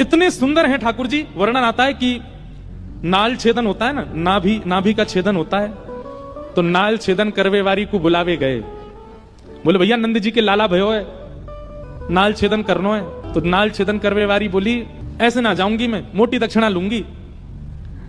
इतने सुंदर हैं ठाकुर जी। वर्णन आता है कि नाल छेदन होता है ना, नाभि का छेदन होता है, तो नाल छेदन करवे वारी को बुलावे गए। बोले भैया नंद जी के लाला भयो है, नाल छेदन करनो है। तो नाल छेदन करवे वारी बोली ऐसे ना जाऊंगी, मैं मोटी दक्षिणा लूंगी।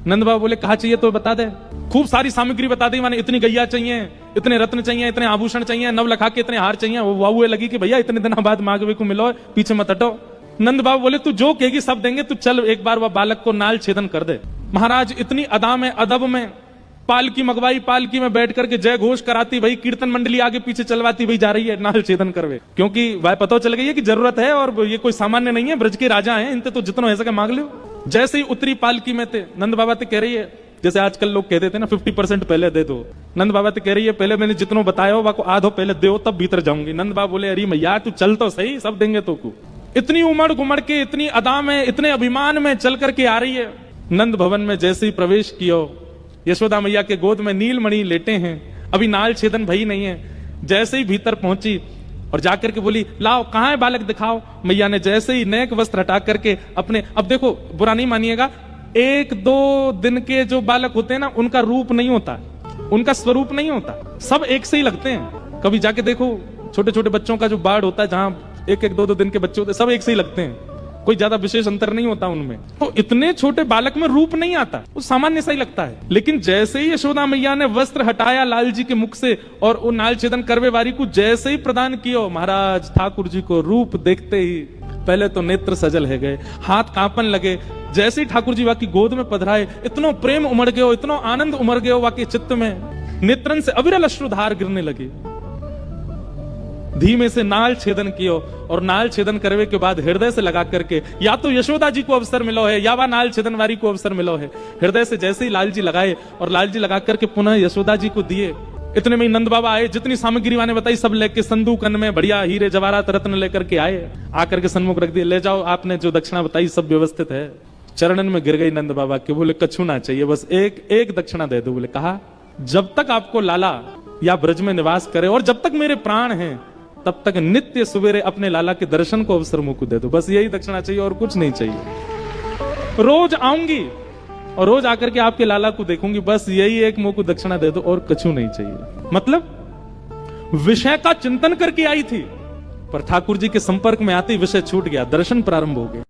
नंद बाबा बोले कहा चाहिए तो बता दे। खूब सारी सामग्री बता दी, माने इतनी गैया चाहिए, इतने रत्न चाहिए, इतने आभूषण चाहिए, नव लखा के इतने हार चाहिए। वो वाहुए लगी कि भैया इतने दिनों बाद मांगवे को मिलो, पीछे मत हटो। नंद बाबा बोले तू जो कहेगी सब देंगे, तू चल एक बार वह बालक को नाल छेदन कर दे। महाराज इतनी अदा में अदब में पालकी मंगवाई, पालकी में बैठ करके जय घोष कराती, भाई कीर्तन मंडली आगे पीछे चलवाती, भाई जा रही है नाल छेदन करवे। क्योंकि वह पता चल गई है कि जरूरत है और ये कोई सामान्य नहीं है, ब्रज के राजा हैं, इनते तो जितना हो सके मांग लो। जैसे ही उतरी पालकी में थे, नंद बाबा तो कह रही है, जैसे आजकल लोग कहते थे ना 50% पहले दे दो। नंद बाबा तो कह रही है पहले मैंने जितना बताया हो वाको आधो पहले दो, तब भीतर जाऊंगी। नंद बाबा बोले अरे मैया तू चल तो सही, सब देंगे तो को। इतनी उमड़ घुमड़ के, इतनी अदा में, इतने अभिमान में चल करके आ रही है। नंद भवन में जैसे ही प्रवेश किया, यशोदा मैया के गोद में नीलमणि लेटे हैं, अभी नाल छेदन भई नहीं है। जैसे ही भीतर पहुंची और जाकर के बोली लाओ कहां है बालक दिखाओ। मैया ने जैसे ही नेक वस्त्र हटा करके अपने, अब देखो बुरा नहीं मानिएगा, 1-2 दिन के जो बालक होते हैं ना उनका रूप नहीं होता, उनका स्वरूप नहीं होता, सब एक से ही लगते हैं। कभी जाके देखो छोटे छोटे बच्चों का जो बाढ़ होता है, जहां 1-2 दिन के बच्चे होते हैं, सब एक से ही लगते हैं, कोई ज्यादा विशेष अंतर नहीं होता उनमें। तो इतने छोटे बालक में रूप नहीं आता, वो सामान्य सा ही लगता है। लेकिन जैसे ही यशोदा मैया ने वस्त्र हटाया लाल जी के मुख से और वो नाल छेदन करवे वारी को जैसे ही प्रदान किया, महाराज ठाकुर जी को रूप देखते ही पहले तो नेत्र सजल है गए, हाथ कांपन लगे। जैसे ही ठाकुर जी वाकी गोद में पधराए, इतनो प्रेम उमड़ गयो, इतनो आनंद उमड़ गयो वाके चित्त में, नेत्रन से अविरल अश्रुधार गिरने लगे। धीमे से नाल छेदन कियो और नाल छेदन करवे के बाद हृदय से लगा करके, या तो यशोदा जी को अवसर मिलो है या वह नाल छेदन वारी को अवसर मिलो है। हृदय से जैसे ही लाल जी लगाए और लाल जी लगा करके पुनः यशोदा जी को दिए। इतने में नंद बाबा आए, जितनी सामग्री मैंने बताई सब लेके संदूकन में बढ़िया हीरे जवाहरात रत्न लेकर के आए, आकर के सन्मुख रख दिए, ले जाओ आपने जो दक्षिणा बताई सब व्यवस्थित है। चरणन में गिर गई नंद बाबा के, बोले कछु ना चाहिए, बस एक दक्षिणा दे दो। बोले कहा जब तक आपको लाला या ब्रज में निवास करे और जब तक मेरे प्राण हैं तब तक नित्य सवेरे अपने लाला के दर्शन को अवसर मुझको दे दो, बस यही दक्षिणा चाहिए और कुछ नहीं चाहिए। रोज आऊंगी और रोज आकर के आपके लाला को देखूंगी, बस यही एक मुंह को दक्षिणा दे दो और कछु नहीं चाहिए। मतलब विषय का चिंतन करके आई थी, पर ठाकुर जी के संपर्क में आते ही विषय छूट गया, दर्शन प्रारंभ हो गए।